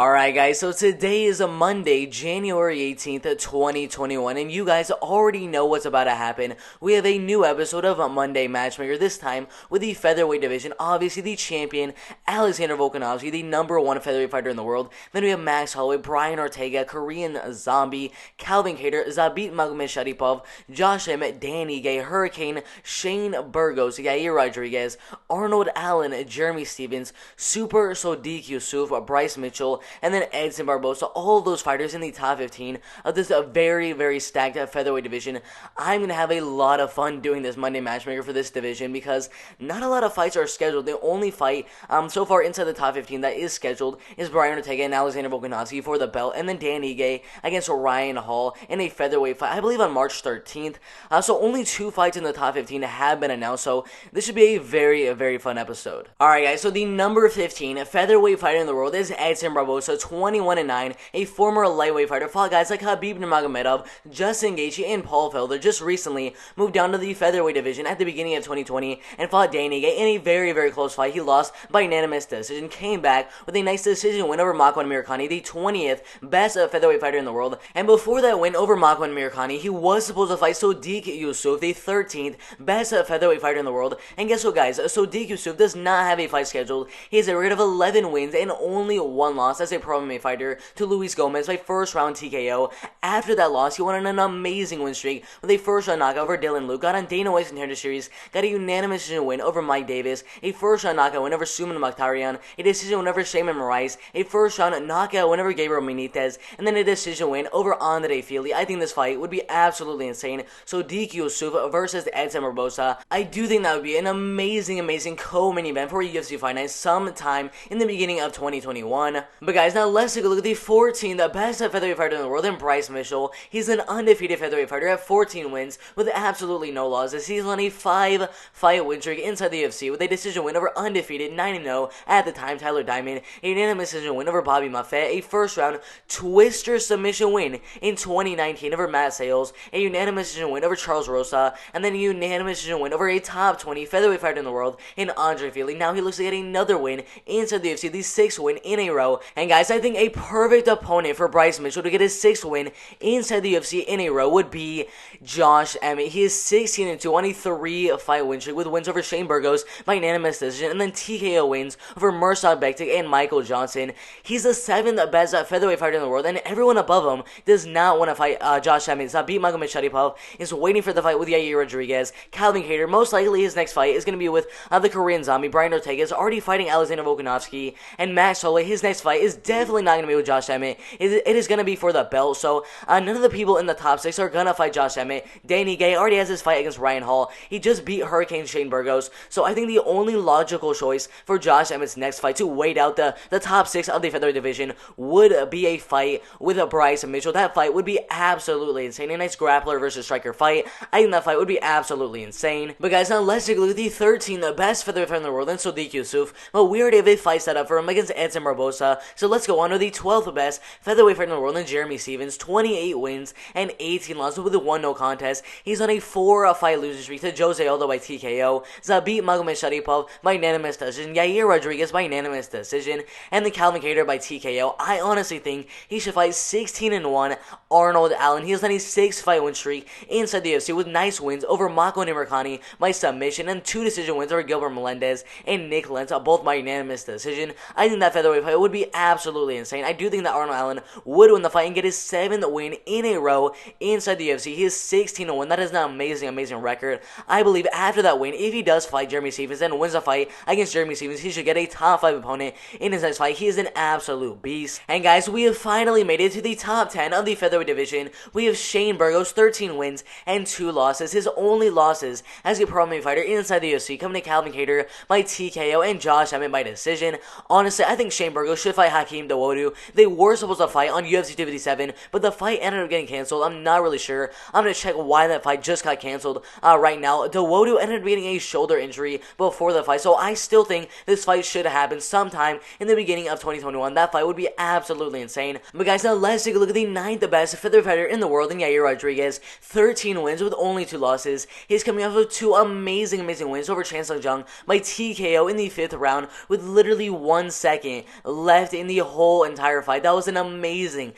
Alright guys, so today is a Monday, January 18th, 2021, and you guys already know what's about to happen. We have a new episode of Monday Matchmaker, this time with the Featherweight division. Obviously the champion, Alexander Volkanovski, the #1 featherweight fighter in the world. Then we have Max Holloway, Brian Ortega, Korean Zombie, Calvin Kattar, Zabit Magomedsharipov, Josh Emmett, Danny Gay, Hurricane, Shane Burgos, Yair Rodriguez, Arnold Allen, Jeremy Stephens, Super Sodiq Yusuf, Bryce Mitchell, and then Edson Barbosa, all of those fighters in the top 15 of this very, very stacked featherweight division. I'm going to have a lot of fun doing this Monday Matchmaker for this division because not a lot of fights are scheduled. The only fight so far inside the top 15 that is scheduled is Brian Ortega and Alexander Volkanovski for the belt, and then Dan Ige against Ryan Hall in a featherweight fight, I believe on March 13th. So only 2 fights in the top 15 have been announced, so this should be a very, very fun episode. Alright guys, so the number 15 featherweight fighter in the world is Edson Barbosa. 21-9, a former lightweight fighter, fought guys like Khabib Nurmagomedov, Justin Gaethje, and Paul Felder. Just recently moved down to the featherweight division at the beginning of 2020 and fought Danny Gay in a very, very close fight. He lost by unanimous decision, came back with a nice decision win over Makwan Amirkhani, the 20th best featherweight fighter in the world. And before that win over Makwan Amirkhani, he was supposed to fight Sodiq Yusuf, the 13th best featherweight fighter in the world. And guess what, guys? Sodiq Yusuf does not have a fight scheduled. He has a record of 11 wins and only 1 loss as a pro MMA fighter to Luis Gomez by first round TKO. After that loss, he went on an amazing win streak with a first round knockout over Dylan Luke, got on Dana White's Contender Series, got a unanimous decision win over Mike Davis, a first round knockout win over Suman Mokhtarian, a decision win over Shayman Moraes, a first round knockout win over Gabriel Benitez, and then a decision win over Andre Fili. I think this fight would be absolutely insane. So Sodiq Yusuf versus Edson Barbosa. I do think that would be an amazing co-main event for UFC Fight Night sometime in the beginning of 2021. But guys, now let's take a look at the 14th best featherweight fighter in the world, and Bryce Mitchell. He's an undefeated featherweight fighter at 14 wins with absolutely no losses. He's on a 5-fight win streak inside the UFC with a decision win over undefeated 9-0 at the time Tyler Diamond, a unanimous decision win over Bobby Moffett, a first round twister submission win in 2019 over Matt Sales, a unanimous decision win over Charles Rosa, and then a unanimous decision win over a top 20 featherweight fighter in the world in Andre Fili. Now he looks to get another win inside the UFC, the 6th win in a row. And guys, I think a perfect opponent for Bryce Mitchell to get his 6th win inside the UFC in a row would be Josh Emmett. He is 16-2 on a 3-fight win streak with wins over Shane Burgos by unanimous decision, and then TKO wins over Mirsad Bektic and Michael Johnson. He's the 7th best featherweight fighter in the world, and everyone above him does not want to fight Josh Emmett. Zabit Magomedsharipov is waiting for the fight with Yair Rodriguez. Calvin Kattar, most likely his next fight is going to be with the Korean Zombie. Brian Ortega is already fighting Alexander Volkanovski, and Max Holloway, his next fight is definitely not going to be with Josh Emmett. It is going to be for the belt, so none of the people in the top 6 are going to fight Josh Emmett. Danny Gay already has his fight against Ryan Hall. He just beat Hurricane Shane Burgos, so I think the only logical choice for Josh Emmett's next fight to wait out the top 6 of the featherweight division would be a fight with Bryce Mitchell. That fight would be absolutely insane. A nice grappler versus striker fight. I think that fight would be absolutely insane. But guys, now let's take a look at the 13th best featherweight fighter in the world, and Sodiq Yusuf. Well, we already have a fight set up for him against Edson Barbosa, so let's go on to the 12th best featherweight fighter in the world, and Jeremy Stephens. 28 wins and 18 losses with a 1-0 contest. He's on a 4-fight losing streak to Jose Aldo by TKO, Zabit Magomedsharipov by unanimous decision, Yair Rodriguez by unanimous decision, and the Calvin Kattar by TKO. I honestly think he should fight 16-1 Arnold Allen. He is on a 6-fight win streak inside the UFC with nice wins over Makwan Amirkhani by submission and 2 decision wins over Gilbert Melendez and Nick Lentz, both by unanimous decision. I think that featherweight fight would be absolutely insane. I do think that Arnold Allen would win the fight and get his 7th win in a row inside the UFC. He is 16-1. That is an amazing record. I believe after that win, if he does fight Jeremy Stephens and wins a fight against Jeremy Stephens, he should get a top 5 opponent in his next fight. He is an absolute beast. And guys, we have finally made it to the top 10 of the featherweight division. We have Shane Burgos, 13 wins and 2 losses. His only losses as a pro MMA fighter inside the UFC coming to Calvin Kattar by TKO and Josh Emmett by decision. Honestly, I think Shane Burgos should fight Hakeem Dawodu. They were supposed to fight on UFC 257, but the fight ended up getting canceled. I'm not really sure. I'm going to check why that fight just got canceled right now. Dawodu ended up getting a shoulder injury before the fight, so I still think this fight should happen sometime in the beginning of 2021. That fight would be absolutely insane. But guys, now let's take a look at the 9th best featherweight fighter in the world, in Yair Rodriguez. 13 wins with only 2 losses. He's coming off of 2 amazing wins over Chan Sung Jung by TKO in the 5th round with literally 1 second left in the whole entire fight. That was an amazing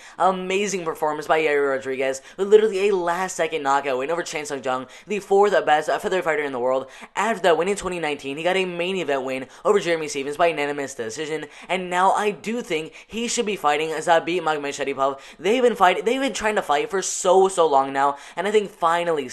performance by Yair Rodriguez, with literally a last-second knockout win over Chan Sung Jung, the fourth best featherweight fighter in the world. After that win in 2019, he got a main event win over Jeremy Stephens by unanimous decision, and now I do think he should be fighting Zabit Magomedsharipov. They've been trying to fight for so long now, and I think finally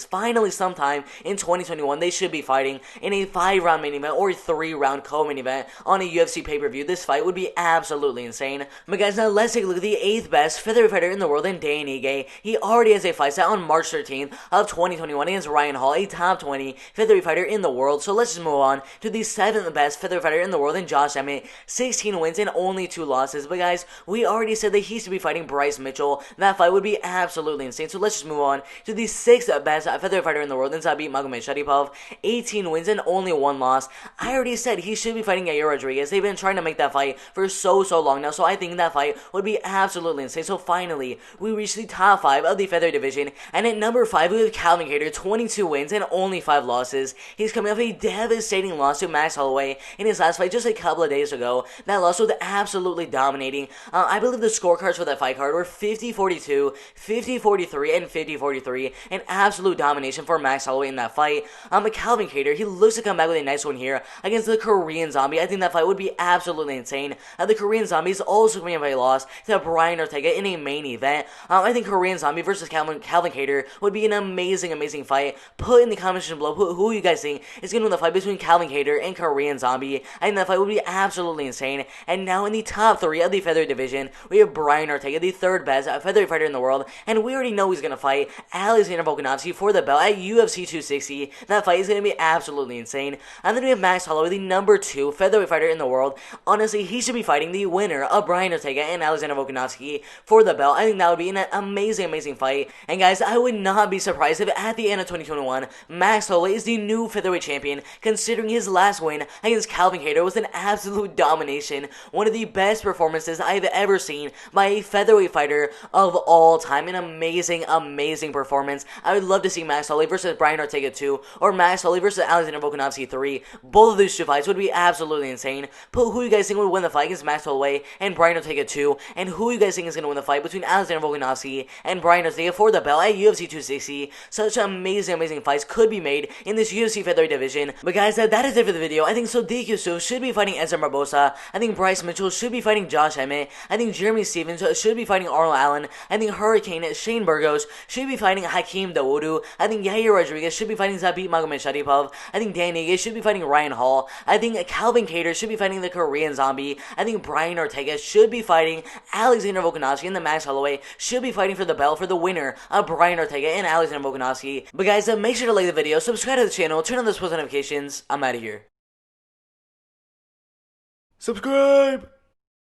sometime in 2021 they should be fighting in a 5-round main event or a 3-round co-main event on a UFC pay-per-view. This fight would be absolutely insane. But guys, now let's take a look at the 8th best featherweight fighter in the world in Dan Ige. He already has a fight set on March 13th of 2021 against Ryan Hall, a top 20 featherweight fighter in the world. So let's just move on to the 7th best featherweight fighter in the world in Josh Emmett. 16 wins and only 2 losses. But guys, we already said that he should be fighting Bryce Mitchell. That fight would be absolutely insane. So let's just move on to the 6th best featherweight fighter in the world in Zabit Magomedsharipov. 18 wins and only 1 loss. I already said he should be fighting Yair Rodriguez. They've been trying to make that fight for so long now, so I think that fight would be absolutely insane. So finally, we reached the top 5 of the featherweight division, and at number 5 we have Calvin Kattar, 22 wins and only 5 losses. He's coming off a devastating loss to Max Holloway in his last fight just a couple of days ago. That loss was absolutely dominating. I believe the scorecards for that fight card were 50-42, 50-43, and 50-43. An absolute domination for Max Holloway in that fight. But Calvin Kattar, he looks to come back with a nice one here against the Korean Zombie. I think that fight would be absolutely insane. The Korean Zombie is also coming off a loss to Brian Ortega in a main event. I think Korean Zombie versus Calvin Kattar would be an amazing fight. Put in the comment section below who you guys think is going to win the fight between Calvin Kattar and Korean Zombie. I think that fight would be absolutely insane. And now in the top 3 of the featherweight division, we have Brian Ortega, the 3rd best featherweight fighter in the world, and we already know he's going to fight Alexander Volkanovski for the belt at UFC 260. That fight is going to be absolutely insane. And then we have Max Holloway, the number 2 featherweight fighter in the world. Honestly, he should be fighting the winner of Brian Ortega and Alexander Volkanovski for the belt. I think that would be an amazing fight. And guys, I would not be surprised if at the end of 2021, Max Holloway is the new featherweight champion, considering his last win against Calvin Kattar was an absolute domination. One of the best performances I've ever seen by a featherweight fighter of all time. An amazing performance. I would love to see Max Holloway versus Brian Ortega 2, or Max Holloway versus Alexander Volkanovski 3. Both of these 2 fights would be absolutely insane. Put who you guys think would win the fight against Max Holloway and Brian Ortega 2, and who you guys think is going to win the fight between Alexander Volkanovski and Brian Ortega for the belt at UFC 260. Such amazing fights could be made in this UFC featherweight division. But guys, that is it for the video. I think Sodiq Yusuff should be fighting Ezra Barbosa. I think Bryce Mitchell should be fighting Josh Emmett. I think Jeremy Stephens should be fighting Arnold Allen. I think Hurricane Shane Burgos should be fighting Hakeem Dawodu. I think Yair Rodriguez should be fighting Zabit Magomedsharipov. I think Dan Ige should be fighting Ryan Hall. I think Calvin Kattar should be fighting the Korean Zombie. I think Brian Ortega should be fighting Alexander Volkanovski, and the Max Holloway should be fighting for the belt for the winner of Brian Ortega and Alexander Volkanovski. But guys, make sure to like the video, subscribe to the channel, turn on those post notifications. I'm out of here. Subscribe!